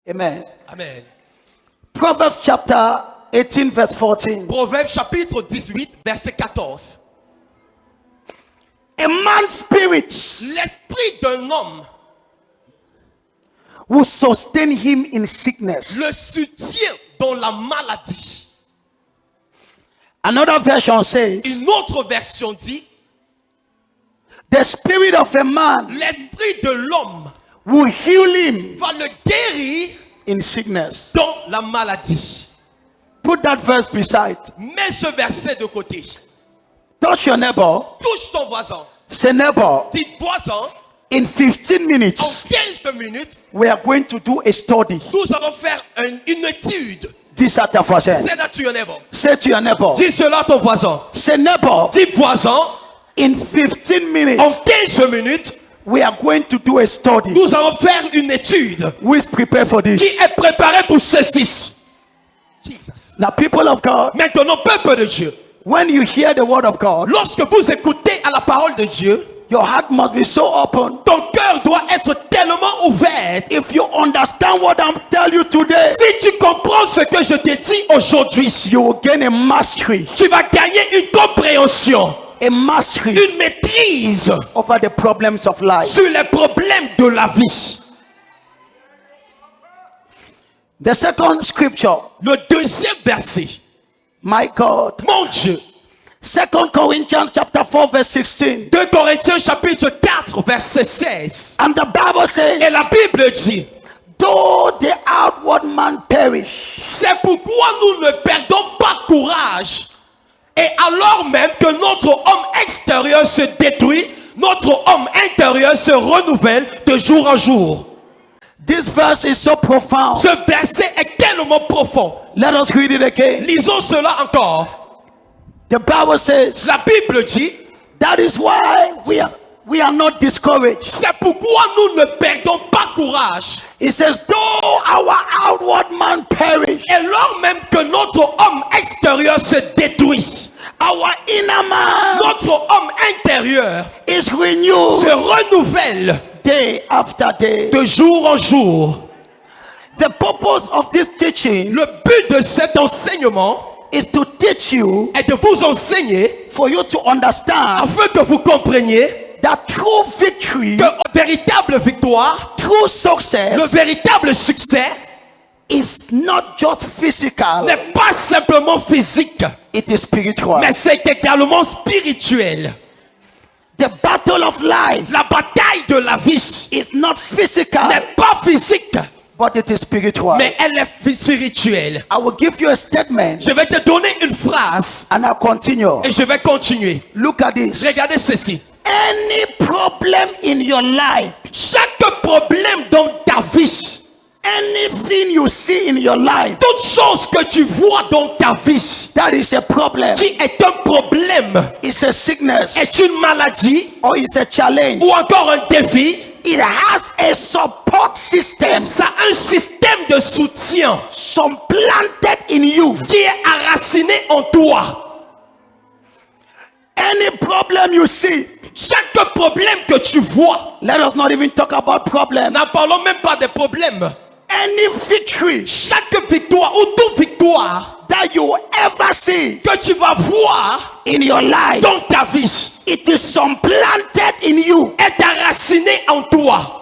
Amen. Amen. Proverbs chapter 18 verse 14. Proverbe chapitre 18, verset 14. A man's spirit L'esprit d'un homme will sustain him in sickness. le soutient dans la maladie. Another version says, Une autre version dit, the spirit of a man l'esprit de l'homme will heal him va le guérir in sickness. dans la maladie. Put that verse beside. Mets ce verset de côté. Touch your neighbor. Touche ton voisin. Say, neighbor, Dis voisin, in 15 minutes, en 15 minutes, we are going to do a study. nous allons faire une étude. This at your voisin. Say that to your neighbor. Say to your neighbor. Dis cela à ton voisin. Say, neighbor, Dis voisin, in 15 minutes, en 15 minutes, we are going to do a study. nous allons faire une étude. Who is prepared for this? Qui est préparé pour ceci? Jesus. Now, people of God, Maintenant, peuple de Dieu, when you hear the word of God, lorsque vous écoutez à la parole de Dieu, your heart must be so open. ton cœur doit être tellement ouvert. If you understand what I'm telling you today, Si tu comprends ce que je te dis aujourd'hui, you will gain a mastery, tu vas gagner une compréhension, a mastery une maîtrise over the problems of life. sur les problèmes de la vie. The second scripture, Le deuxième verset, my God, mon Dieu, 2 Corinthians chapter 4 verse 16. 2 Corinthiens chapitre 4 verset 16. And the Bible says, Et la Bible dit, though the outward man perish, c'est pourquoi nous ne perdons pas courage. Et alors même que notre homme extérieur se détruit, notre homme intérieur se renouvelle de jour en jour. this verse is so profound. Ce verset est tellement profond. Let us read it again. Lisons cela encore. The Bible says, La Bible dit, that is why we are not discouraged. c'est pourquoi nous ne perdons pas courage. It says, though our outward man perish, Et alors même que notre homme extérieur se détruit, our inner man notre homme intérieur is renewed se renouvelle day after day. de jour en jour. The purpose of this teaching Le but de cet enseignement is to teach you, est de vous enseigner for you to understand afin que vous compreniez that true victory, que véritable victoire, true le success véritable succès is not just physical, n'est pas simplement physique, it is spiritual. mais c'est également spirituel. The battle of life La bataille de la vie is not physical, n'est pas physique, but it is spiritual. mais elle est spirituelle. I will give you a statement Je vais te donner une phrase and I'll continue. et je vais continuer. Look at this. Regardez ceci. Any problem in your life, Chaque problème dans ta vie, anything you see in your life, toute chose que tu vois dans ta vie that is a problem. qui est un problème, It's a sickness est une maladie or it's a challenge. ou encore un défi, It has a support system, ça a un système de soutien some planted in you. qui est enraciné en toi. Any problem you see, Chaque problème que tu vois, let us not even talk about problem. n'en parlons même pas des problèmes. Any victory Chaque victoire ou toute victoire that you ever see que tu vas voir in your life, dans ta vie it is some planted in you. est enraciné en toi.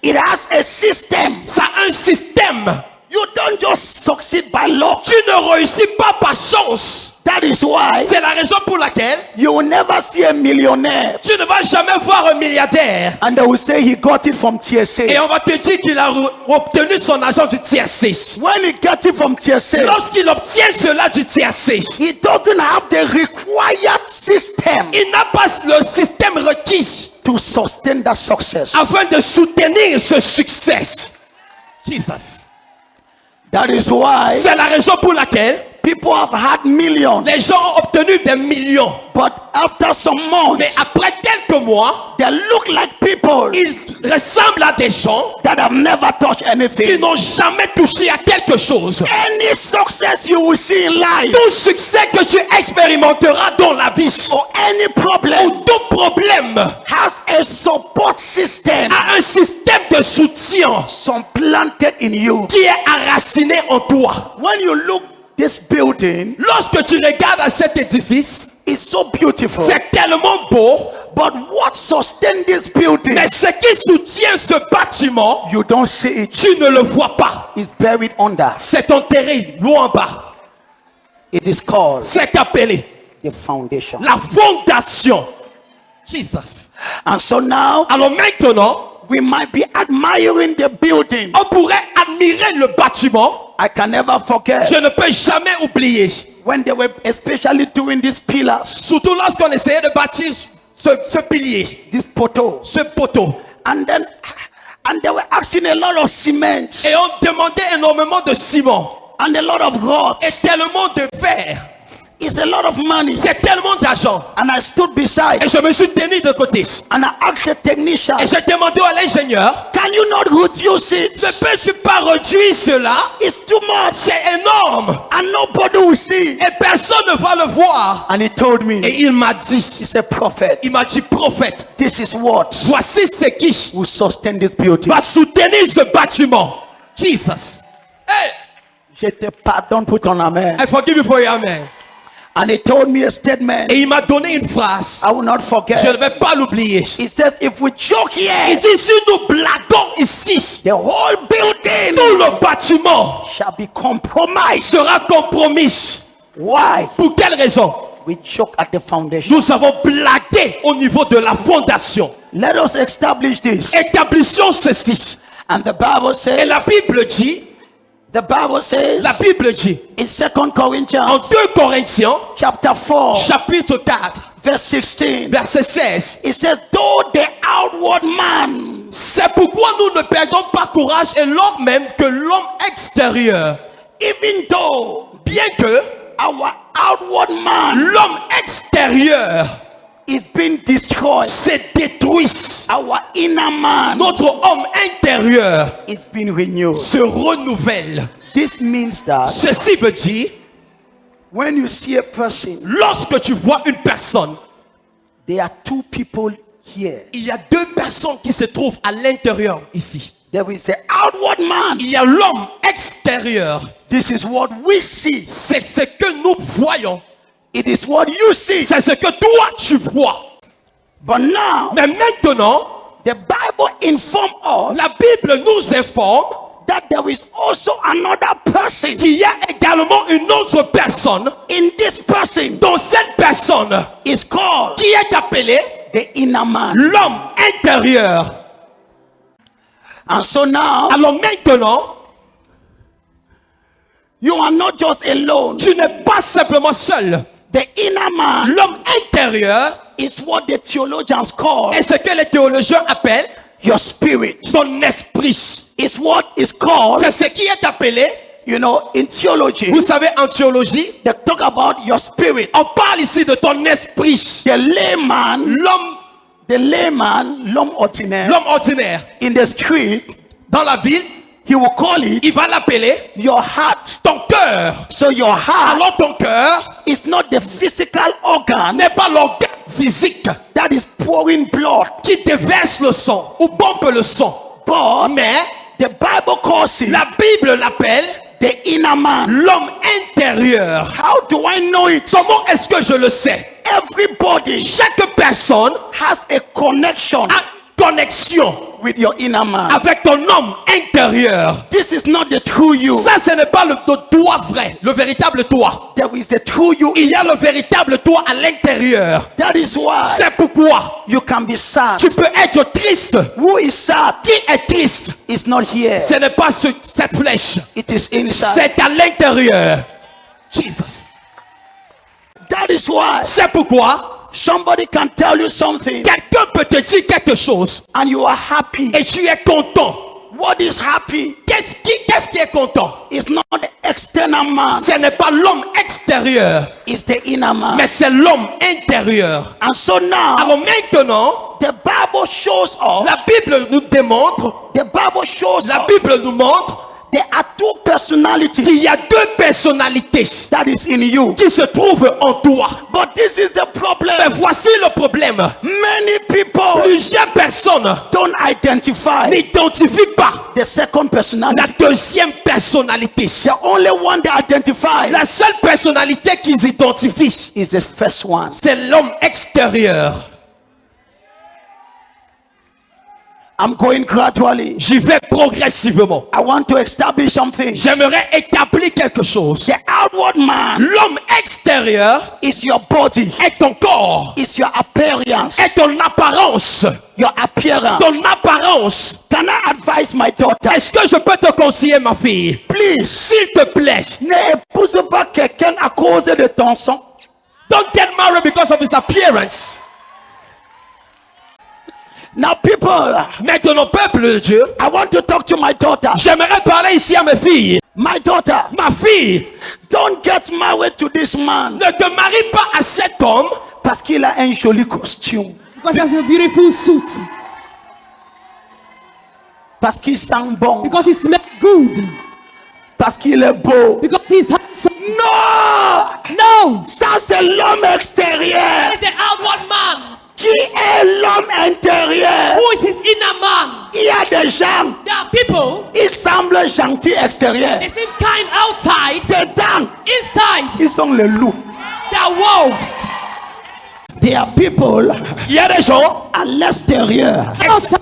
It has a system. Ça a un système. You don't just succeed by luck. Tu ne réussis pas par chance. That is why C'est la raison pour laquelle you will never see a millionaire tu ne vas jamais voir un milliardaire and they will say he got it from et TSA. on va te dire qu'il a obtenu son argent du TSC. When he got it from TSA, Lorsqu'il obtient cela du TSC, he doesn't have the required system il n'a pas le système requis to sustain that success. afin de soutenir ce succès. Jesus. That is why C'est la raison pour laquelle People have had millions, Les gens ont obtenu des millions. but after some months, Mais après quelques mois, they look like people ils ressemblent à des gens that have never touched qui anything. n'ont jamais touché à quelque chose. Any success you will see in life, Tout succès que tu expérimenteras dans la vie, or any ou problem, tout problème, has a support system a un système de soutien supplanted in you. qui est enraciné en toi. When you look this building, Lorsque tu regardes à cet édifice, it's so beautiful. c'est tellement beau, But what sustains this building, mais ce qui soutient ce bâtiment, you don't see it. tu ne le vois pas. It's buried under. C'est enterré loin en bas. It is called C'est appelé the foundation. la fondation. Jesus. And so now Alors maintenant, we might be admiring the building. on pourrait admirer le bâtiment. I can never forget Je ne peux jamais oublier. when they were especially doing these pillars, Surtout lorsqu'on essayait de bâtir ce pilier, this poteau, ce poteau. and they were asking a lot of cement Et on demandait énormément de ciment and a lot of rods. et tellement de fer. It's a lot of money. C'est tellement d'argent. And I stood beside Et je me suis tenu de côté. and I asked the technician, Et j'ai demandé à l'ingénieur, can you not reduce it? ne peux-tu pas réduire cela? It's too much C'est énorme. and nobody will see. Et personne ne va le voir. And he told me, Et il m'a dit, he's a prophet. il m'a dit, prophète, This is what voici ce qui will sustain this building. va soutenir ce bâtiment. Jesus. Hey, Je te pardonne pour ton amen. I forgive you for your amen. And he told me a statement Et il m'a donné une phrase. I will not Je forget. ne vais pas l'oublier. He says, if we joke Il here, dit, si nous blaguons ici, the whole building tout le bâtiment shall be compromised. sera compromis. Why? Pour quelle raison? We joke at the foundation. Nous avons blagué au niveau de la fondation. Let us establish this. Établissons ceci. And the Bible Et says, la Bible dit, the Bible says la Bible dit, in 2 en Corinthians 2 Corinthiens, chapter 4, chapitre 4, verse 16, verset 16, it says, though the outward man c'est pourquoi nous ne perdons pas courage et lors même que l'homme extérieur, even though bien que our outward man l'homme extérieur is being destroyed, s'est détruit, our inner man notre homme intérieur is being renewed. se renouvelle. This means that Ceci veut dire, when you see a person, lorsque tu vois une personne, there are two people here. il y a deux personnes qui se trouvent à l'intérieur ici. There is the outward man. Il y a l'homme extérieur. This is what we see. C'est ce que nous voyons. It is what you see. C'est ce que toi tu vois. But now, Mais maintenant, the Bible informs us la Bible nous informe that there is also another person. qu'il y a également une autre personne. In this person Dont cette personne is called qui est appelée the inner man. l'homme intérieur. And so now, Alors maintenant, you are not just alone. tu n'es pas simplement seul. The inner man L'homme intérieur is what the theologians call est ce que les théologiens appellent your spirit. ton esprit. It's what is called, C'est ce qui est appelé, you know, in theology, vous savez, en théologie, they talk about your spirit. on parle ici de ton esprit. The layman, l'homme ordinaire, L'homme ordinaire, in the street, dans la ville, he will call it il va l'appeler your heart. ton cœur. So your heart Alors ton cœur is not the physical organ n'est pas l'organe physique that is pouring blood, qui déverse le sang ou pompe le sang. but Mais the Bible calls it la Bible l'appelle the inner man. l'homme intérieur. How do I know it? Comment est-ce que je le sais? Everybody Chaque personne has a connection a connexion with your inner man. avec ton homme intérieur. This is not the true you. Ça, ce n'est pas le toi vrai, le véritable toi. There is a true you. Il y a le véritable toi à l'intérieur. That is why C'est pourquoi you can be sad. tu peux être triste. Who is sad Qui est triste? is not here. Ce n'est pas cette flèche. It is inside. C'est à l'intérieur. Jesus. That is why C'est pourquoi somebody can tell you something quelqu'un peut te dire quelque chose and you are happy. et tu es content. What is happy Qu'est-ce qui est content? is not the external man. Ce n'est pas l'homme extérieur, It's the inner man. mais c'est l'homme intérieur. And so now, Alors maintenant, the Bible shows us, la Bible nous démontre, the Bible shows la us Bible nous montre there are two personalities qu'il y a deux personnalités that is in you. qui se trouvent en toi. But this is the Mais problem. voici le problème. Many people Plusieurs personnes don't identify n'identifient pas the second la personality. deuxième personnalité. The only one they identify La seule personnalité qu'ils identifient, is the first one. c'est l'homme extérieur. I'm going gradually. J'y vais progressivement. I want to establish something. J'aimerais établir quelque chose. The outward man L'homme extérieur is your body, est ton corps, is your appearance, est ton apparence. your appearance. Ton apparence. Can I advise my daughter? Est-ce que je peux te conseiller, ma fille? Please, S'il te plaît, n'épouse pas quelqu'un à cause de ton sang. don't get married because of his appearance. Now, people, Maintenant, peuple de Dieu, I want to talk to my daughter. j'aimerais parler ici à mes filles. My daughter, Ma fille, don't get married to this man ne te marie pas à cet homme parce qu'il a un joli costume, Because he has a beautiful suit. parce qu'il sent bon, Because he smells good. parce qu'il est beau. Because he's handsome. Non! No! Ça, c'est l'homme extérieur. It's the outward man. Qui est l'homme intérieur? Who is his inner man? Il y a des gens, There are people, ils semblent gentils extérieurs. they seem kind outside. Dedans, Inside, ils sont les loups. they are wolves. There are people Il y a des gens, à l'extérieur. Outside,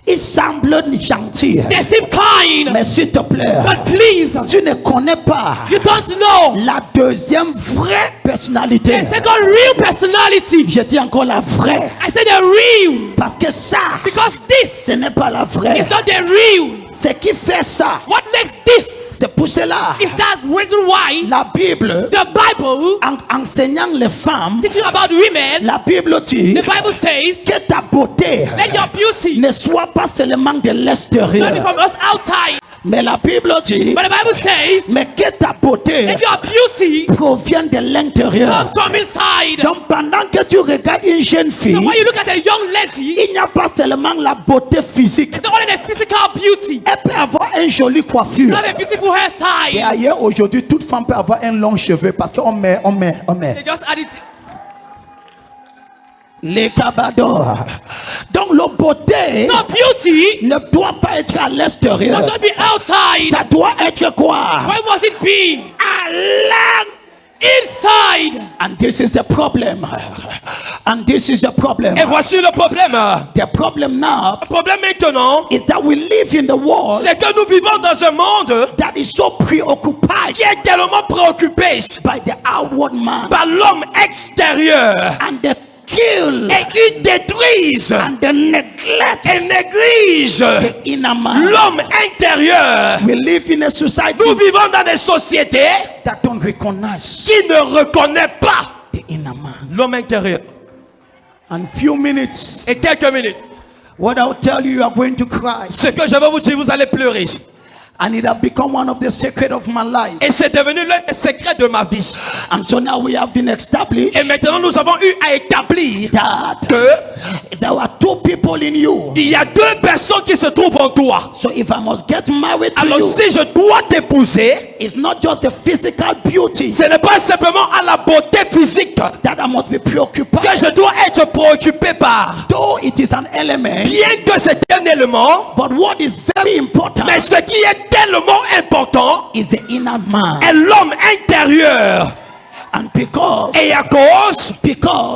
Ils semblent gentils. they seem kind. Mais s'il te plaît, But please, tu ne connais pas you don't know la deuxième vraie personnalité. the second real personality. Je dis encore la vraie. I said the real. Parce que ça, Because ce this n'est pas la vraie. is not the real. Ce qui fait ça, What makes this c'est pour cela. is that reason why La Bible, the Bible, enseignant les femmes, teaching about women, la Bible dit the Bible says, que ta beauté let your beauty ne soit pas seulement de not be l'extérieur. from us outside. Mais la Bible dit, But the Bible says, mais que ta beauté let your beauty provient de l'intérieur. come from inside. Donc pendant que tu regardes une jeune So fille, when you look at a young lady, il n'y a pas seulement la beauté physique. it's not only the physical beauty. Elle peut avoir une jolie coiffure. You have a beautiful Et hairstyle. ailleurs, aujourd'hui, toute femme peut avoir un long cheveu parce qu'on met. They just added. Les cabadors. Donc, la beauté So beauty ne doit pas être à must l'extérieur. not be outside. Ça doit être quoi? Where must it be? À l'intérieur. Inside. And this is the problem. And this is the problem. et voici le problème. The problem now Le problème maintenant, is that we live in the world c'est que nous vivons dans un monde that is so preoccupied qui est tellement préoccupé by the outward man. par l'homme extérieur. And they kill Et ils détruisent and they neglect et négligent the inner man. l'homme intérieur. We live in a society Nous vivons dans des sociétés that don't recognize qui ne reconnaissent pas the inner man. l'homme intérieur. And few minutes, Et quelques minutes, what I'll tell you, you are going to cry. ce que je vais vous dire, vous allez pleurer. And it has become one of the secrets of my life. Et c'est devenu l'un des secrets de ma vie. And so now we have been established Et maintenant, nous avons eu à établir that que there are two people in you. il y a deux personnes qui se trouvent en toi. So if I must get married to Alors you, si je dois t'épouser, it's not just the physical beauty ce n'est pas simplement à la beauté physique that I must be preoccupied. que je dois être préoccupé par. Though it is an element, Bien que c'est un élément, but what is very important mais ce qui est tellement important is the inner man. est l'homme intérieur. And because Et à cause,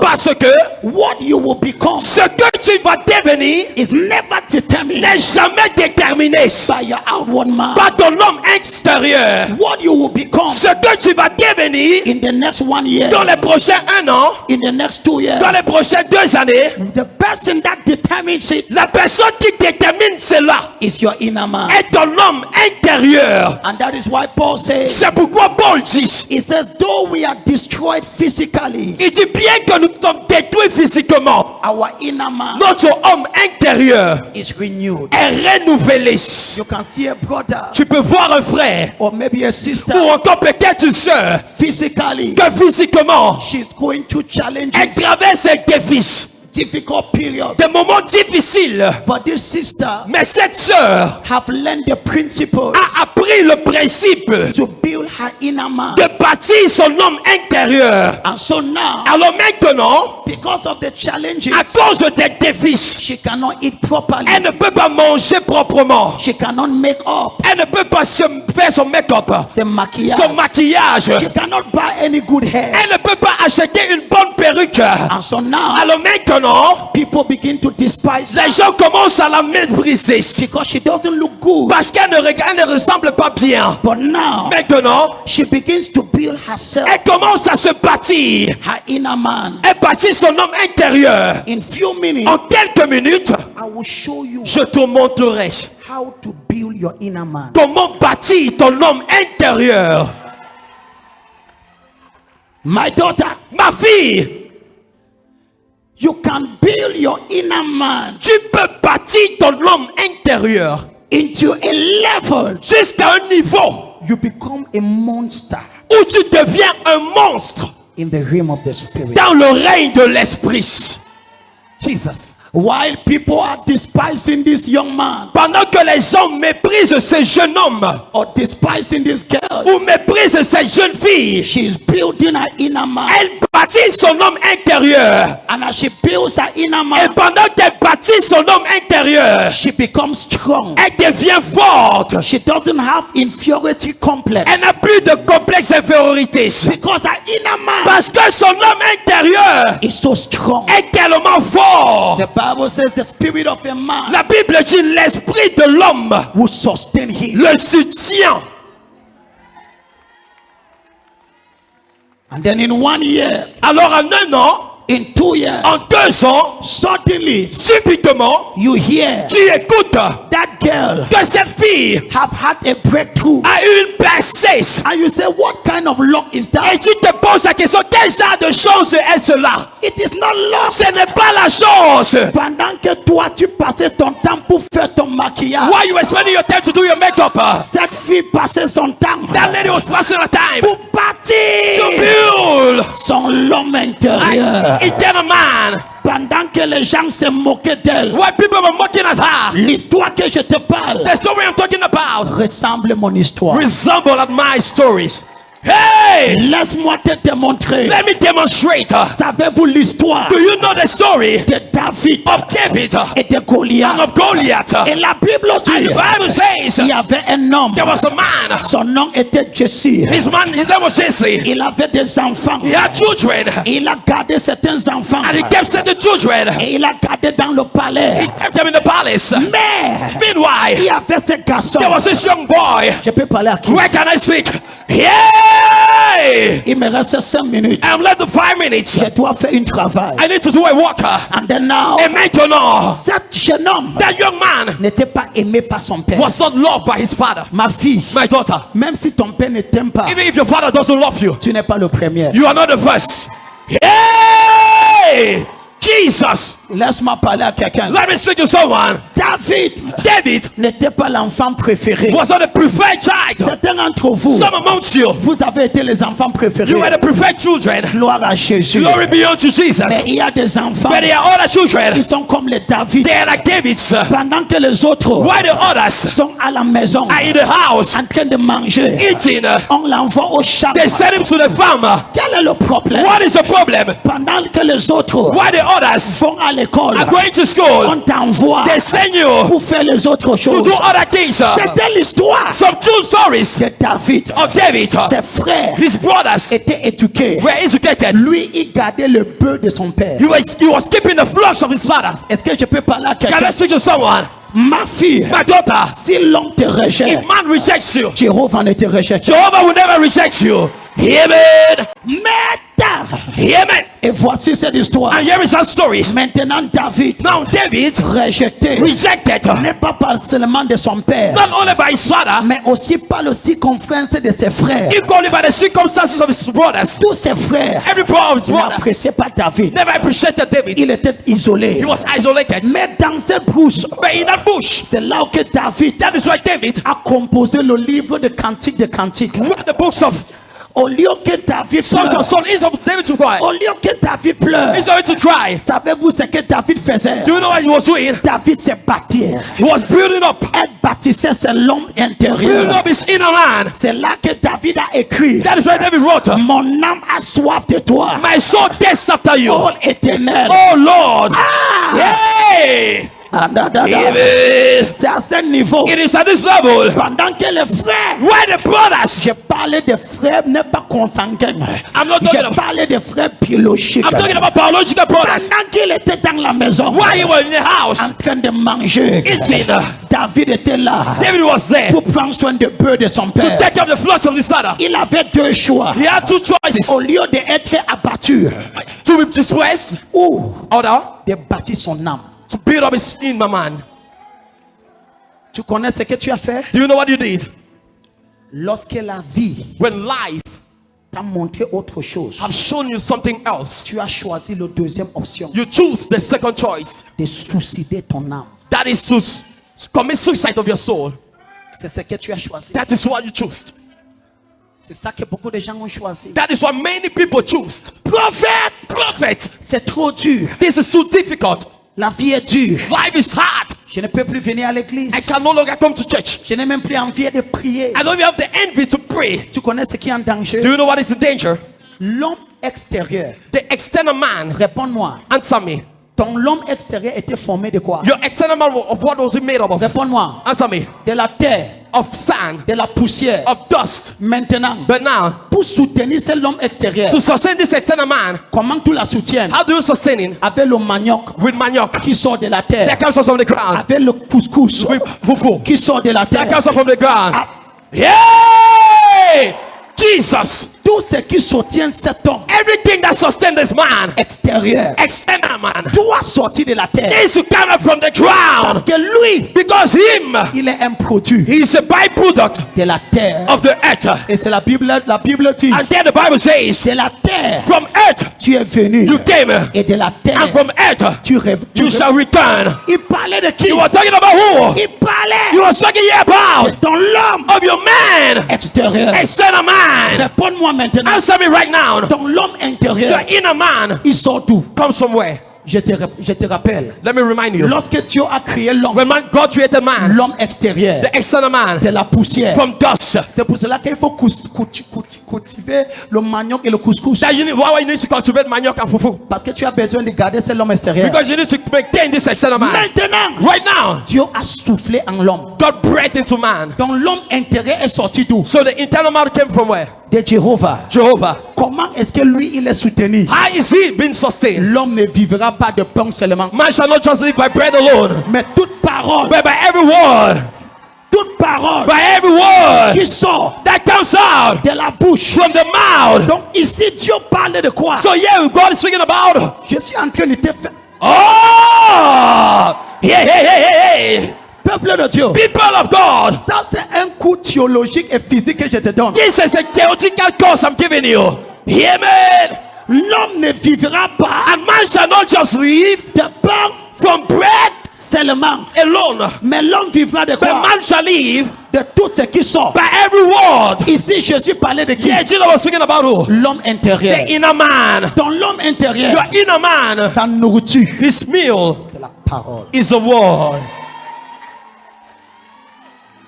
parce que what you will become ce que tu vas devenir is never determined n'est jamais déterminé by your outward man. par ton homme extérieur. What you will become Ce que tu vas devenir in the next 1 year, dans les prochains 1 an, in the next 2 years, dans les prochaines 2 années, the person that determines it la personne qui détermine cela is your inner man. est ton homme intérieur. And that is why Paul says, C'est pourquoi Paul dit, he says, though we are destroyed physically, Il dit bien que nous sommes détruits physiquement, our inner man notre homme intérieur is renewed. est renouvelé. You can see a brother Tu peux voir un frère or maybe a sister ou encore peut-être une sœur physically, que physiquement she's going through challenges, elle traverse un défi, difficult period. des moments difficiles. But this sister Mais cette sœur have learned the principle a appris le principe to build her inner man. de bâtir son homme intérieur. And so now, Alors maintenant, because of the challenges, à cause des défis, she cannot eat properly. elle ne peut pas manger proprement. She cannot make up Elle ne peut pas se faire son make-up, the maquillage. son maquillage. She cannot buy any good hair. Elle ne peut pas acheter une bonne perruque. And so now, Alors maintenant, people begin to despise her les gens commencent à la mépriser because she doesn't look good. parce qu'elle ne ressemble pas bien. But now, Maintenant, she begins to build herself, elle commence à se bâtir. her inner man. Elle bâtit son homme intérieur. In few minutes, En quelques minutes, I will show you je te montrerai how to build your inner man. comment bâtir ton homme intérieur. My daughter, Ma fille, you can build your inner man tu peux bâtir ton homme intérieur into a level jusqu'à un niveau you become a monster où tu deviens un monstre in the realm of the spirit. dans le règne de l'esprit. Jesus. While people are despising this young man Pendant que les gens méprisent ce jeune homme or despising this girl, ou méprisent cette jeune fille, she's building her inner man. elle bâtit son homme intérieur. And as she builds her inner Et man, pendant qu'elle bâtit son homme intérieur, she becomes strong. elle devient forte. She doesn't have inferiority complex Elle n'a plus de complexe d'infériorité. because her inner man Parce que son homme intérieur is so strong. est tellement fort. The Bible says the spirit of a man La Bible dit l'esprit de l'homme will sustain him. le soutient. And then in 1 year, Alors en un an, in 2 years, en 2 ans, suddenly subitement, you hear tu écoutes that girl que cette fille have had a breakthrough. a eu une percée. And you say, what kind of luck is Et that? tu te poses la question, quel genre de chance est cela? It is not luck. Ce n'est pas la chance. Pendant que toi tu passais ton temps pour faire ton maquillage, Why you were spending your time to do your makeup? cette fille passait son temps That lady was passing her time pour to bâtir build son homme intérieur. an eternal man. Pendant que les gens se moquaient d'elle, Why people were mocking at her. l'histoire que je te parle The story I'm talking about ressemble à mon histoire. resemble at my story. Hey, Laisse-moi te démontrer. let me demonstrate. Savez-vous l'histoire Do you know the story de David of David et de and Goliath? of Goliath? Et la Bible And dit, the Bible says il y avait un homme, there was a man. son nom était Jesse. His name was Jesse. Il avait des enfants. He had children, Il a gardé certains enfants and he kept sending children. et il a gardé dans le He palais. kept them in the palace. Mais il Meanwhile, y avait ce garçon. there was this young boy. Je peux parler à qui? Where can I speak? Yay! Il me reste 5 minutes. I'm left to 5 minutes. Je dois faire un travail. I need to do a work. And then now, Et maintenant, cet jeune homme that young man n'était pas aimé par son père. was not loved by his father. Ma fille, My daughter, même si ton père ne t'aime pas, even if your father doesn't love you, tu n'es pas le premier. you are not the first. Hey! Jesus! Laisse-moi parler à quelqu'un. Let me speak to someone. David n'était pas l'enfant préféré. was not the preferred child. Certains d'entre vous, Some amongst you, vous avez été les enfants préférés. you were the preferred children. Gloire à Jésus. Glory be unto Jesus. Mais il y a des enfants But there are other children. qui sont comme les David. They are like David's. Pendant que les autres Why the others sont à la maison are in the house en train de manger, eating? on l'envoie au champ. They send him to the farm. Quel est le problème? What is the problem? Pendant que les autres Why the others vont à l'école, are going to school? on t'envoie They send you pour faire les autres to choses. do other things. C'était l'histoire Some true stories de David. of David. Ses frères His brothers étaient éduqués. were educated. Lui, il gardait le bœuf de son père. He was keeping the flocks of his father. Est-ce que je peux parler à Can quelqu'un? I speak to someone? Ma fille, My daughter, si l'homme te rejette, if man rejects you, Jéhovah ne te rejette. Jehovah will never reject you. Amen. Mais Amen. Et voici cette histoire. And here is our story. Maintenant, David, Now David rejeté, rejected n'est pas par seulement de son père, not only by his father, mais aussi par le circonférence de ses frères. equally by the circumstances of his brothers. Tous ses frères Every brother of his brother n'appréciaient pas David. never appreciated David. Il était isolé. He was isolated. Mais dans cette brousse, But in that bush, c'est là que David that is why David a composé le livre de Cantiques de Cantiques. wrote the books of Au lieu que David Songs pleure, of Songs. Instead of David to cry, au lieu que David pleure, instead to cry, savez-vous ce que David faisait? do you know what he was doing? David se bâtit. He was building up, Elle bâtissait c'est l'homme building intérieur. up his inner man. C'est là que David a écrit: That is why David wrote, mon âme a soif de toi, my soul thirsts after you. oh éternel. Oh Lord. Hey. Ah, Amen. c'est à ce niveau. It is at this level Pendant que les frères, where the brothers, je parlais de frères n'est pas consanguins. I'm not talking Je about, parlais de frères biologiques. I'm talking about biological brothers. Pendant qu'il était dans la maison, While you were in the house, en train de manger, eating, David était là David was there pour prendre soin de bœufs de son to père. take up the flocks of his father. Il avait deux choix. He had two choices: Au lieu d'être abattu to be displaced, ou or de bâtir son âme. to build up his inner man. Tu connais ce que tu as fait? Do you know what you did? Lorsque la vie When life t'a montré autre chose, have shown you something else, tu as choisi la deuxième option you choose the second choice. de suicider ton âme. That is to commit suicide of your soul. C'est ce que tu as choisi. That is what you choose. C'est ça que beaucoup de gens ont choisi. That is what many people choose. Prophète, Prophet, c'est trop dur. this is too difficult. La vie est dure. Life is hard. Je ne peux plus venir à l'église. I can no longer come to church. Je n'ai même plus envie de prier. I don't even have the envy to pray. Tu connais ce qui est en danger? Do you know what is in danger? L'homme extérieur. The external man. Réponds-moi. Answer me. Ton l'homme extérieur était formé de quoi? Your external man, of what was he made up of? Réponds-moi. Answer me. De la terre, Of sand, de la poussière. of dust. Maintenant, But now, pour soutenir cet homme extérieur, to sustain this external man, comment tu la soutiens? how do you sustain him? Avec le manioc With manioc. qui sort de la That terre. comes from the ground. Avec le couscous With fufu. qui sort de la That terre. comes from the ground. Ah, Yay! Jesus. tout ce qui soutient cet homme Everything that sustains this man, extérieur external man, doit sortir de la terre. needs to come up from the Parce ground. que lui, Because him, il est un produit he is a byproduct de la terre. of the earth. Et c'est la Bible dit, And then the Bible says, de la terre, from earth tu es venu. you came, Et de la terre, and from earth tu rêves. you shall return. Il parlait de qui? You were talking about who? Il parlait You were talking here about de ton l'homme of your man, extérieur. external man. Réponds-moi maintenant. Answer me right now. Ton l'homme Your intérieur, inner man il sort d'où? comes from where? Je te rappelle. Let me remind you. Lorsque Dieu a créé l'homme, When God created man, l'homme extérieur, the external man, de la poussière. from dust. C'est pour cela qu'il faut cultiver le manioc et le couscous. That you need, why you need to cultivate manioc and fufu? Parce que tu as besoin de garder cet homme extérieur. Because you need to maintain this external man. Maintenant, Right now, Dieu a soufflé en l'homme. God breathed into man. Donc l'homme intérieur est sorti d'où? So the internal man came from where? De Jéhovah. Jehovah. Comment est-ce que lui il est soutenu? How is he being sustained? L'homme ne vivra pas de pain seulement, Man shall not just live by bread alone, mais toute parole, but by every word, toute parole by every word qui sort that comes out de la bouche. from the mouth. Donc ici Dieu parle de quoi? So yeah, God is speaking about. Je suis en train de te faire. Oh, hey. Peuple de Dieu, People of God, ça c'est un coup théologique et physique que je te donne. this is a theological course I'm giving you. Amen. L'homme ne vivra pas And man shall not just live de pain from bread seulement, alone, mais l'homme vivra de but quoi? man shall live De tout ce qui sort. by every word. Ici Jésus parlait de qui? Yeah, Jesus was speaking about who? L'homme intérieur. The inner man. Dans l'homme intérieur, Your inner man, sa nourriture, his meal c'est la parole. is the word.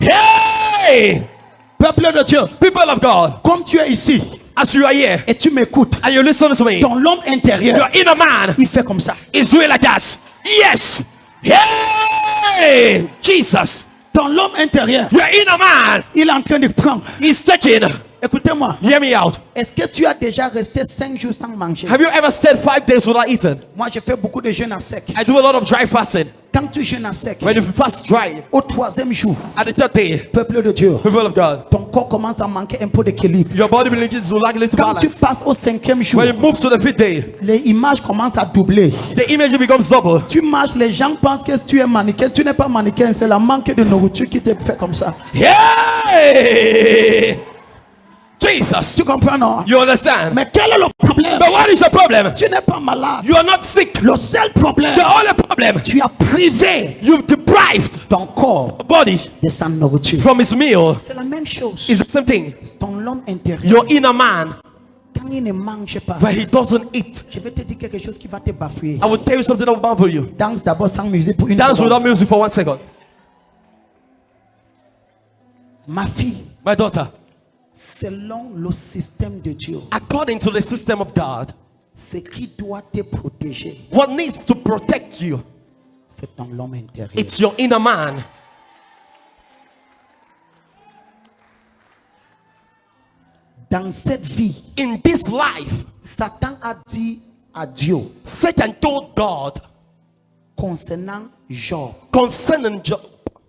Hey! Peuple de Dieu, People of God, comme tu es ici as you are here et tu m'écoutes, and you listen to me, dans l'homme intérieur, your inner man il fait comme ça. is doing like that. Yes. Hey! Jesus. Dans l'homme intérieur, Your inner man il est en train de prendre. is taking Écoutez-moi. Hear me out. Est-ce que tu as déjà resté 5 jours sans manger? Have you ever stayed 5 days without eating? Moi, je fais beaucoup de jeûnes à sec. I do a lot of dry fasting. Quand tu jeûnes à sec, When you fast dry, au 3e jour, at the third day, peuple de Dieu, people of God, ton corps commence à manquer un peu d'équilibre. your body will begin to lack a little Quand tu balance. passes au 5e jour, When it moves to the 5th day, les images commencent à doubler. the image becomes double. Tu marches, les gens pensent que tu es mannequin. Tu n'es pas mannequin, c'est la manque de nourriture qui te fait comme ça. Hey! Jesus. Tu comprends, non? You understand? Mais quel est le problème? But what is the problem? Tu n'es pas malade. You are not sick. Le seul problème, The only problem, tu as privé you deprived ton corps body de sa nourriture. from his meal. C'est la même chose. It's the same thing. Ton homme intérieur, Your inner man, quand il ne mange pas, when he doesn't eat, je vais te dire quelque chose qui va te bafouiller. I will tell you something that will marvel you. Danse d'abord sans musique pour une Dance seconde. without music for 1 second. Ma fille, My daughter, selon le système de Dieu, according to the system of God, ce qui doit te protéger, what needs to protect you, c'est ton homme intérieur. it's your inner man. Dans cette vie, In this life, Satan a dit à Dieu Satan told God concernant Job. concerning Job,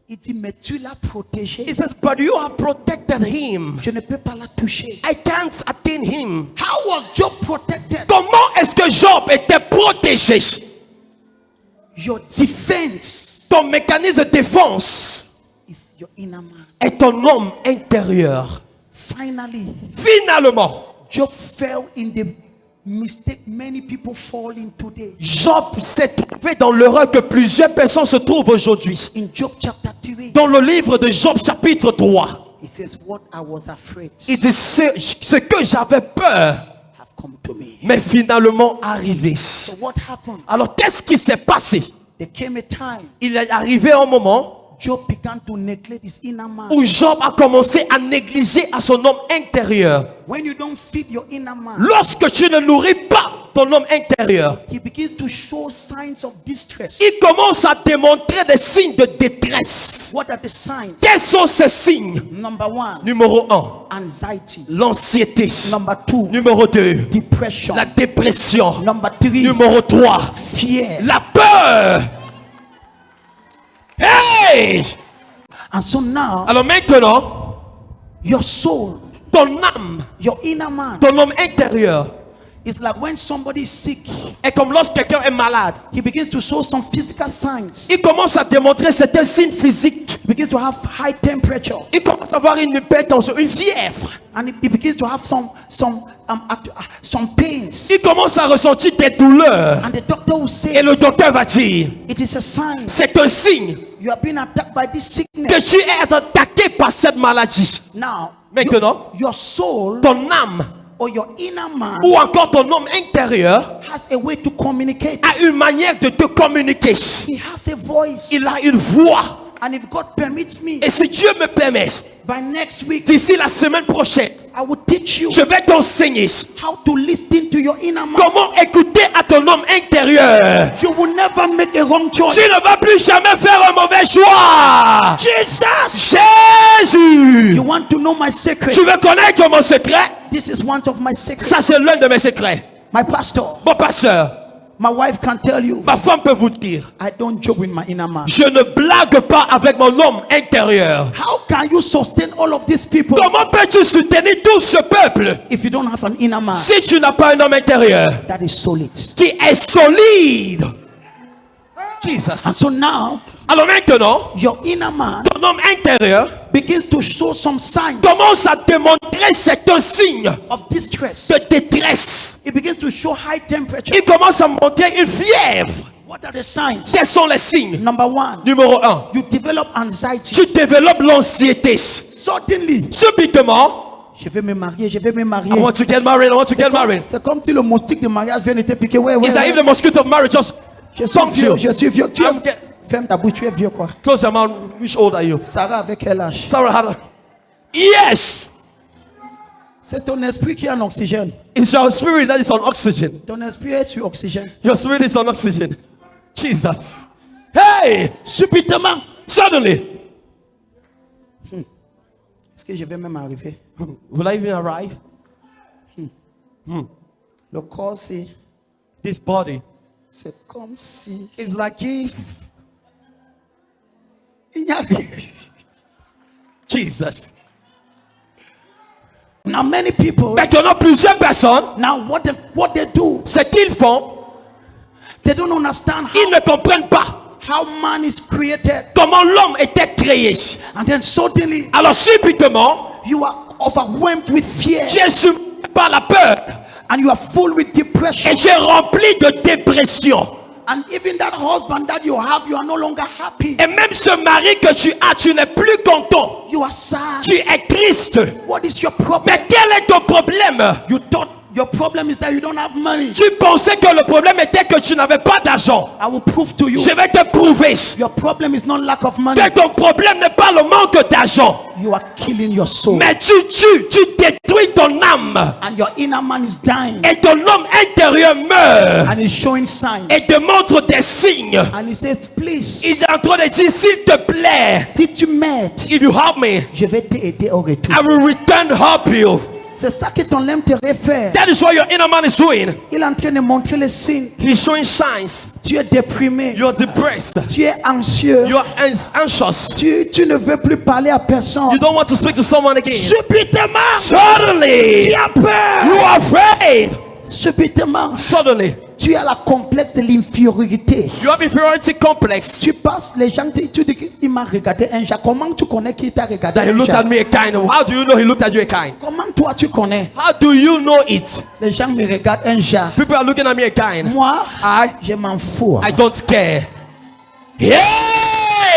Il dit, mais tu l'as protégé. he says, but you have protected him. Je ne peux pas la toucher. I can't attain him. How was Job protected? Comment est-ce que Job était protégé? Your defense Ton mécanisme de défense is your inner man. est ton homme intérieur. Finally, Finalement, Job fell in the mistake many people fall in today. Job s'est trouvé dans l'erreur que plusieurs personnes se trouvent aujourd'hui. In Job chapter 3, Dans le livre de Job chapitre 3, he says, what I was afraid il dit ce que j'avais peur have come to me. m'est finalement arrivé. So what happened? Alors qu'est-ce qui s'est passé? There came a time Il est arrivé un moment Job began to neglect his inner man. où Job a commencé à négliger à son homme intérieur. When you don't feed your inner man, Lorsque tu ne nourris pas ton homme intérieur, he begins to show signs of distress. il commence à démontrer des signes de détresse. What are the signs? Quels sont ces signes? Number 1, Numéro 1, anxiety. l'anxiété. Number 2, Numéro 2, depression. la dépression. Number 3, Numéro 3, fear. la peur. Hey! And so now, Alors maintenant, your soul, ton âme, your inner man, ton homme intérieur, is like when somebody is sick, est comme lorsque quelqu'un est malade. he begins to show some physical signs. Il commence à démontrer certains signes physiques. He begins to have high temperature, Il commence à avoir une hypertension, une fièvre. and he begins to have some pains. Il commence à ressentir des douleurs. And the doctor will Et say, le docteur va dire, it is a sign c'est un signe you have been attacked by this que sickness. tu es attaqué par cette maladie. Now, Maintenant, your soul ton âme or your inner man ou encore ton homme intérieur has a way to communicate. a une manière de te communiquer. He has a voice. Il a une voix. And if God permits me, Et si Dieu me permet, by next week, d'ici la semaine prochaine, I will teach you je vais t'enseigner how to listen to your inner man. comment écouter à ton homme intérieur. You will never make a wrong choice. Tu ne vas plus jamais faire un mauvais choix. Jesus! Jésus! You want to know my secret? Tu veux connaître mon secret? This is one of my secrets. Ça, c'est l'un de mes secrets. My pastor, Mon pasteur, my wife can tell you, ma femme peut vous dire, I don't joke with my inner man. je ne blague pas avec mon homme intérieur. How can you sustain all of these people Comment peux-tu soutenir tout ce peuple if you don't have an inner man si tu n'as pas un homme intérieur that is solid? qui est solide? Jesus. And so now, Alors maintenant, your inner man ton homme intérieur begins to show some signs commence à démontrer certains signes of distress. de détresse. It begins to show high temperature. Il commence à montrer une fièvre. What are the signs? Quels sont les signes? Number 1, Numéro 1, you develop anxiety. tu développes l'anxiété. Suddenly, Subitement, je vais me marier, je vais me marier. I want to get married, I want to get married. C'est comme si le moustique de mariage vient de te piquer. Ouais, ouais, Is that if ouais. the mosquito of marriage just Je suis stung vieux, you? je suis vieux. Tu es... I'm get- Ferme ta bouche, tu es vieux quoi. Close your mouth. Which old are you? Sarah avec quel âge? Sarah had a... Yes! C'est ton esprit qui est en oxygène. It's your spirit that is on oxygen. Ton esprit est sur oxygène. Your spirit is on oxygen. Jesus. Hey! Subitement, Suddenly, Est-ce que je vais même arriver? Will I even arrive? Le corps, This body c'est comme si is like if il n'y a rien. Jesus. Now many people, Maintenant, plusieurs personnes, now what they do, ce qu'ils font, they don't understand ils ne comprennent pas how man is created. comment l'homme était créé. And then suddenly Alors subitement, you are overwhelmed with fear tu es submergé par la peur and you are full with depression. et tu es rempli de dépression. And even that husband that you have, you are no longer happy. Et même ce mari que tu as, tu n'es plus content. You are sad. Tu es triste. What is your problem? Mais quel est ton problème? You thought your problem is that you don't have money. Tu pensais que le problème était que tu n'avais pas d'argent. I will prove to you. Je vais te prouver Your problem is not lack of money. que ton problème n'est pas le manque d'argent. You are killing your soul. Mais tu détruis ton âme. And your inner man is dying. Et ton homme intérieur meurt. And he's showing signs. Et te montre des signes. And he says, please, Il est en train de dire, s'il te plaît, si tu m'aides, if you help me, je vais t'aider au retour. I will return to help you. C'est ça que ton âme te réfère. That is what your inner man is doing. Il est en train de montrer les signes. He's showing signs. Tu es déprimé. You're depressed. Tu es anxieux. You're anxious. Tu ne veux plus parler à personne. You don't want to speak to someone again. Subitement, Suddenly, tu as peur. you are afraid. Subitement, Suddenly, tu as la complexe de l'infériorité. you have inferiority complex. Tu passes, les gens tu dis qu'il m'a regardé un jour. Comment tu connais qu'il t'a regardé That he un looked jour? at me a kind. How do you know he looked at you a kind? Comment toi tu connais? How do you know it? Les gens me regardent un jour. People are looking at me a kind. Moi, I je m'en fous. I don't care.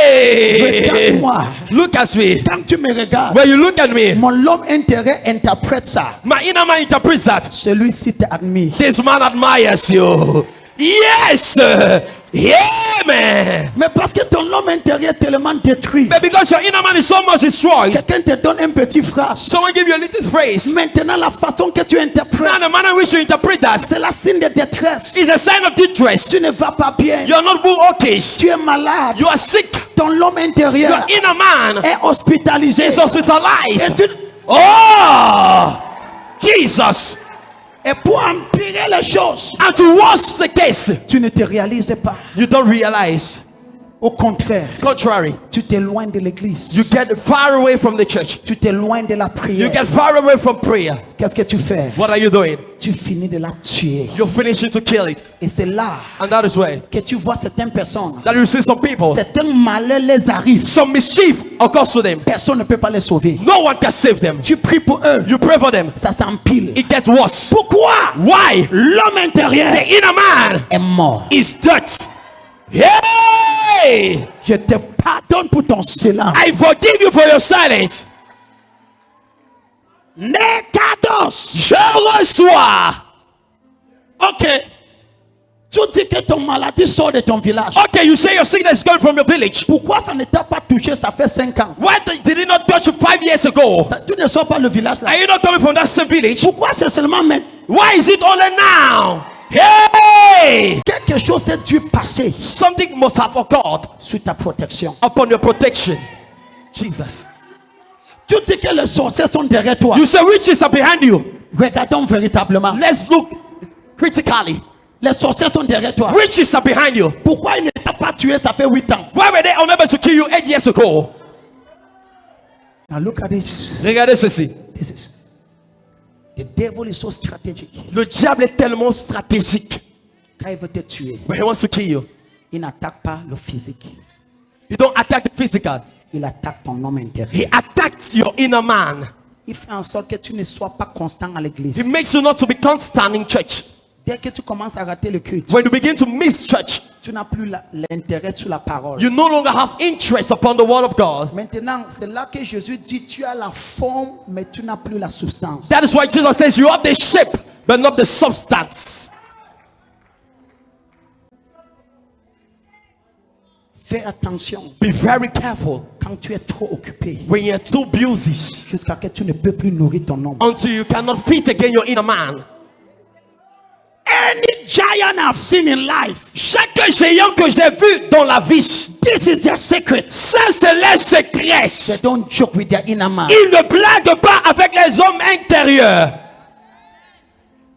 Hey! Regarde-moi. Look at me. Quand tu me regardes, When you look at me, mon homme intérieur interprète ça. my inner man interprets that. Celui-ci t'admire. This man admires you. Yes! Yeah, man! Mais parce que ton homme intérieur est tellement détruit, But because your inner man is so much destroyed, quelqu'un te donne un petit phrase. someone give you a little phrase. Maintenant, la façon que tu interprètes, Now, the manner in which you interpret that c'est la signe de détresse. is a sign of distress. Tu ne vas pas bien. You're not okay. Tu es malade. You are sick. Ton homme intérieur Your inner man est hospitalisé. is Et, hospitalized. tu- Oh! Jesus! et pour empirer les choses, And to worse the case, tu ne te réalises pas. you don't realize. Au contraire, Contrary, tu t'éloignes de l'église. you get far away from the church. Tu t'éloignes de la You prière. get far away from prayer. Qu'est-ce que tu fais? What are you doing? Tu finis de la tuer. You're finishing to kill it. Et c'est là And that is why que tu vois certaines personnes. that you see some people, Certains malheurs les arrivent. some mischief occurs to them. Personne ne peut pas les sauver. No one can save them. Tu pries pour eux. You pray for them. Ça s'empile. It gets worse. Pourquoi? Why? L'homme intérieur The inner man est mort. is dead. Hey! Je te pardonne pour ton silence. I forgive you for your silence. Nekados. Je reçois. Ok. Tu dis que ton maladie sort de ton village. Okay, you say your sickness is going from your village. Pourquoi ça ne t'a pas touché? Ça fait 5 ans. Why did it not touch you 5 years ago? Tu ne sors pas le village là. Are you not coming from that same village? Pourquoi c'est seulement maintenant? Why is it only now? Hey! Quelque chose s'est dû passer Something must have occurred sur ta protection. upon your protection. Jesus. Tu dis que les sorciers sont derrière toi. You say witches are behind you. Regardons véritablement. Let's look critically. Les sorciers sont derrière toi. Witches are behind you. Pourquoi ils ne t'ont pas tué? Ça fait 8 ans. Why were they unable to kill you 8 years ago? Now look at this. Regardez ceci. This is. The devil is so strategic. Le diable est tellement stratégique. Quand il veut te tuer, When he wants to kill you, il n'attaque pas le physique. he don't attack the physical. Il attaque ton homme intérieur. He attacks your inner man. Il fait en sorte que tu ne sois pas constant à He l'église. makes you not to be constant in church. Dès que tu commences à rater le culte, When you begin to miss church, tu n'as plus l'intérêt sur la parole. you no longer have interest upon the word of God. Maintenant, c'est là que Jésus dit, tu as la forme, mais tu n'as plus la substance. That is why Jesus says you have the shape, but not the substance. Fais attention Be very careful quand tu es trop occupé, when you're too busy jusqu'à que tu ne peux plus nourrir ton homme. until you cannot feed again your inner man. Any giant I've seen in life, Chaque géant que j'ai vu dans la vie, this is their secret. ça c'est les secrets. They don't joke with their inner man. Ils ne blaguent pas avec les hommes intérieurs.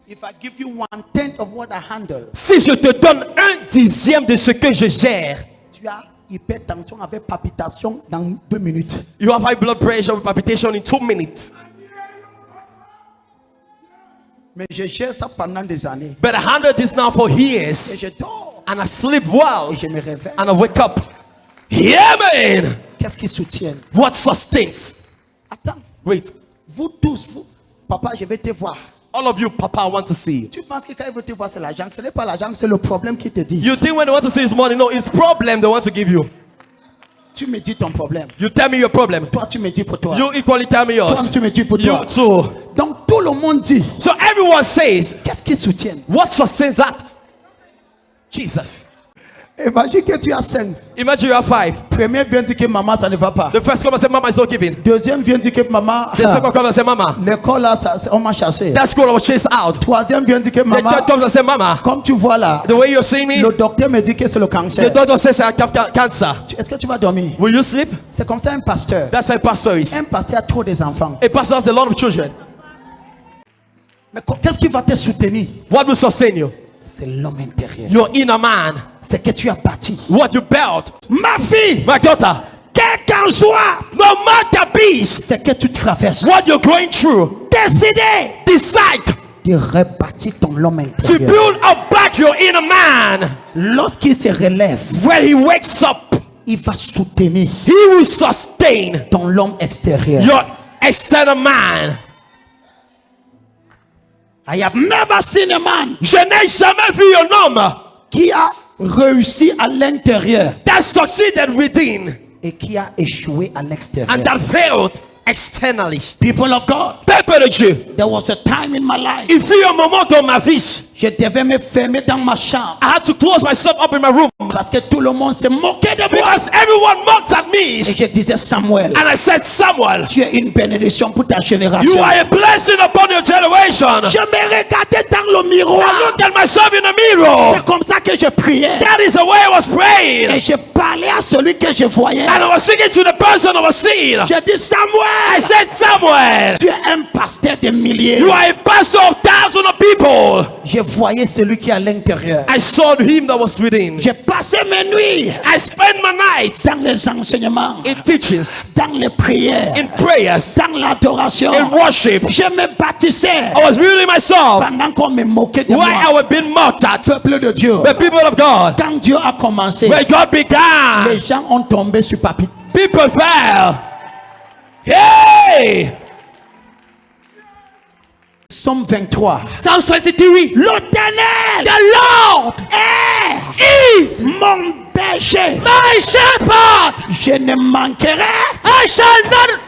If I give you 1/10 of what I handle, Si je te donne 1/10 de ce que je gère, tu as hypertension avec palpitation dans 2 minutes. you have high blood pressure with palpitation in 2 minutes. Mais je gère ça pendant des années. But I handle this now for Et years, je dors. and I sleep well, Et je me réveille. and I wake up. Yeah, man. Qu'est-ce qui soutient? What sustains? Attends. Wait, Vous tous, vous. Papa, je vais te voir. all of you, Papa, I want to see you. Tu penses que quand il veut te voir, c'est l'argent. Ce n'est pas l'argent, c'est le problème qui te dit. You think when they want to see this money? No, it's problem they want to give you. Tu me dis ton problème. You tell me your problem. Toi, tu me dis pour toi. You equally tell me Toi, yours. tu me dis pour You toi. too. Donc, tout le monde dit, So everyone says, qu'est-ce qui soutient? what sustains that? Jesus. Imagine que tu as 5. Imagine you have 5. Premier vient dire que maman, ça ne va pas. The first come and say, Mama is not giving. Deuxième vient dire que maman, The second comes and say, Mama, l'école là, on m'a chassé. that school I was chased out. Troisième vient dire que The maman, third comes and say, Mama, comme tu vois là, the way you're seeing me, le docteur me dit que c'est le the cancer. doctor says I have cancer. Est-ce que tu vas dormir? Will you sleep? C'est comme ça un pasteur. That's how a pastor is. Un pasteur a trop des enfants. A pastor has a lot of children. Mais qu'est-ce qui va te soutenir? What will sustain you? C'est l'homme intérieur. Your inner man. C'est que tu as bâti. What you built. Ma fille, My daughter, quel qu'en soit, no matter peace, c'est que tu traverses. what you're going through, Décidez decide de rebâtir ton homme to intérieur. build up back your inner man. Lorsqu'il se relève, When he wakes up, il va soutenir he will sustain ton homme extérieur. your external man. I have never seen a man Je n'ai jamais vu un homme qui a réussi à l'intérieur that succeeded within et qui a échoué à l'extérieur. and that failed externally. People of God, Peuple de Dieu, there was a time in my life, il fut un moment dans ma vie, je devais me fermer dans ma chambre I had to close myself up in my room parce que tout le monde se moquait de moi. because everyone mocked at me. Et je disais, Samuel, And I said, Samuel, tu es une bénédiction pour ta you génération. are a blessing upon your generation. Je me regardais dans le I miroir. looked at myself in the mirror. C'est comme ça que je priais. That is the way I was Et praying. je parlais à celui que je voyais. And I was speaking to the person I was seeing. Je dis, I Samuel, said, Samuel, tu es un pasteur de milliers. you are a pastor of thousands of people. Je voyais celui qui est à l'intérieur. I saw him that was within. J'ai passé mes nuits I spent my nights dans les enseignements, in teachings, dans les prières, in prayers, dans l'adoration. in worship. Je me bâtissais I was building myself pendant qu'on me moquait de while I moi. was being mocked at. Peuple de Dieu, The people of God, quand Dieu a commencé, where God began, les gens ont tombé sur papier. people fell. Hey! Somme 23. Psalm 23. L'Éternel The Lord est is mon berger. my shepherd. Je ne manquerai I shall not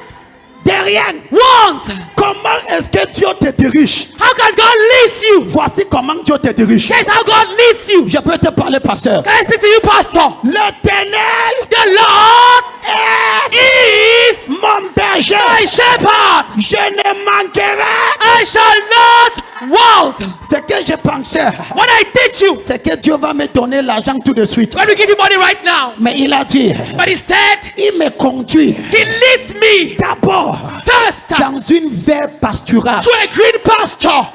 de rien. want. Comment est-ce que Dieu te dirige? How can God lead you? Voici comment Dieu te dirige. That's how God leads you. Je peux te parler, pasteur. Can I speak to you, Pastor? L'Éternel The Lord est is mon berger. my shepherd. Je ne manquerai. I shall not want. Ce que je pensais, When I teach you, c'est que Dieu va me donner l'argent tout de suite. when we give you money right now, Mais il a dit, but He said il me conduit He leads me d'abord first dans une vert pasturage. to a green pasture.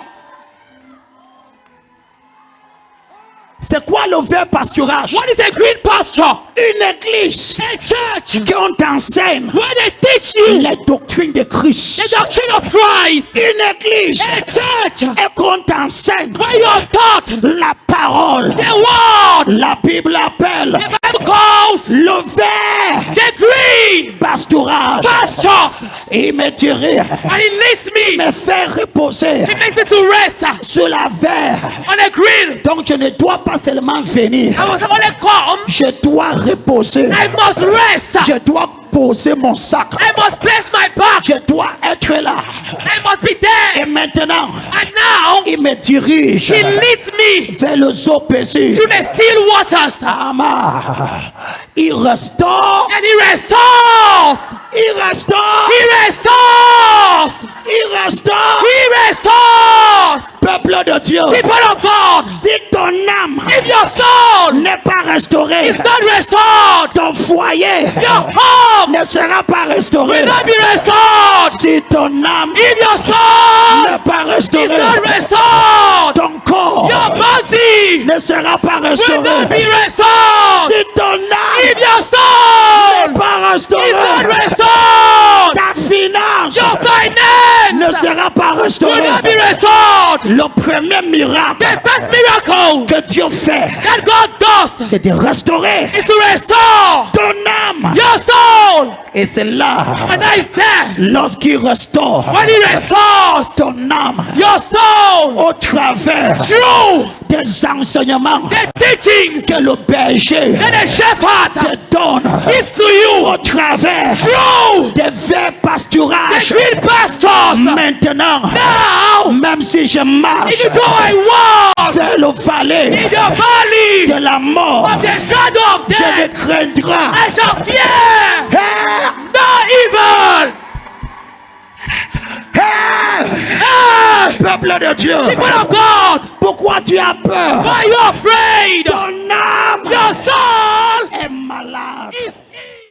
C'est quoi le vert pasturage? What is a green pasture? Une église A church qui on t'enseigne where they teach you les doctrines de Christ. the doctrine of Christ. Une église A church et qu'on t'enseigne where you are taught la parole. the word. La Bible appelle The Bible calls le vert the green pasturage. pastures. Il me dirige, And He leads me. me fait reposer He makes me to rest sur la verre. on a green. Donc je ne dois pas seulement venir, I must only come. je dois reposer. I must rest. Je dois poser mon sac. I must place my back. Je dois être là. I must be there. Et maintenant, And now il me dirige He leads me vers les eaux paisibles. to the still waters. Ama. Il restaure. And He restores. Il restaure. He restores. Il restaure. He restores. Peuple de Dieu, people of God, si ton âme if your soul n'est pas restaurée, is not restored, ton foyer your home ne sera pas will restauré. not be restored. Si ton âme If your soul n'est pas is restaurée, not restored, ton corps your body ne sera pas will not restauré. be restored. Si ton âme If your soul n'est pas is not restaurée, restored, ta finance your ne finance sera pas will restaurée. not be restored. Le premier miracle The first miracle que Dieu fait, that God does c'est de restaurer is to restore ton âme. your soul. Et c'est là, And that is there. lorsqu'il restaure When He restores ton âme your soul au travers through des enseignements the teachings que le berger that the shepherd te donne, gives to you, au travers through des verts the pasturages. green pastures. Maintenant, Now, même si je marche even though I walk vers le vallée in the valley de la mort, of the shadow of je ne death, craindrai I shall fear no evil. peuple de Dieu. People of God, Pourquoi tu as peur? why are you afraid? Ton âme Your soul